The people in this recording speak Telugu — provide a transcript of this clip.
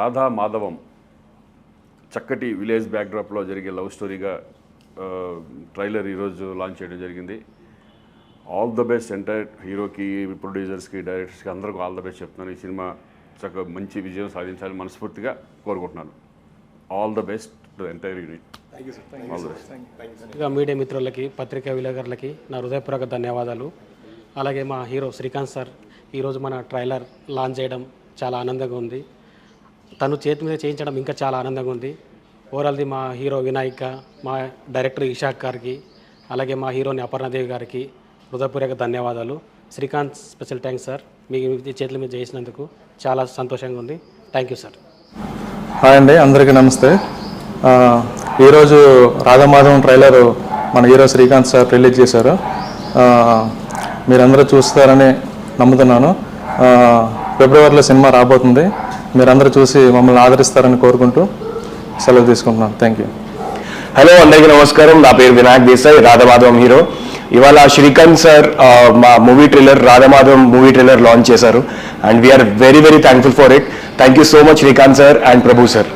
రాధా మాధవం చక్కటి విలేజ్ బ్యాక్డ్రాప్లో జరిగే లవ్ స్టోరీగా ట్రైలర్ ఈరోజు లాంచ్ చేయడం జరిగింది. ఆల్ ద బెస్ట్ ఎంటైర్ హీరోకి, ప్రొడ్యూసర్స్కి, డైరెక్టర్స్కి అందరికీ ఆల్ ద బెస్ట్ చెప్తున్నాను. ఈ సినిమా చక్కగా మంచి విజయం సాధించాలని మనస్ఫూర్తిగా కోరుకుంటున్నాను. All the best to the entire unit. ఇక మీడియా మిత్రులకి, పత్రికా విలేకరులకి నా హృదయపూర్వక ధన్యవాదాలు. అలాగే మా హీరో శ్రీకాంత్ సార్ ఈరోజు మన ట్రైలర్ లాంచ్ చేయడం చాలా ఆనందంగా ఉంది. తను చేతి మీద చేయించడం ఇంకా చాలా ఆనందంగా ఉంది. ఓవరాల్ది మా హీరో వినాయక్, మా డైరెక్టర్ ఇషాక్ గారికి, అలాగే మా హీరోని అపర్ణాదేవి గారికి హృదయపూర్వక ధన్యవాదాలు. శ్రీకాంత్ స్పెషల్ థ్యాంక్స్ సార్, మీ చేతుల మీద చేసినందుకు చాలా సంతోషంగా ఉంది. Thank you sir. హాయ్ అండి, అందరికీ నమస్తే. ఈరోజు రాధామాధవం ట్రైలర్ మన హీరో శ్రీకాంత్ సార్ రిలీజ్ చేశారు. మీరందరూ చూస్తారని నమ్ముతున్నాను. ఫిబ్రవరిలో సినిమా రాబోతుంది. మీరందరూ చూసి మమ్మల్ని ఆదరిస్తారని కోరుకుంటూ సెలవు తీసుకుంటున్నాను. Thank you. హలో, అందరికీ నమస్కారం. నా పేరు వినాయక్ దేశాయ్, రాధామాధవం హీరో. ఇవాళ శ్రీకాంత్ సార్ మా movie trailer Radhamadhavam movie trailer launch చేశారు. And we are very very thankful for it. Thank you so much Srikanth sir and Prabhu sir.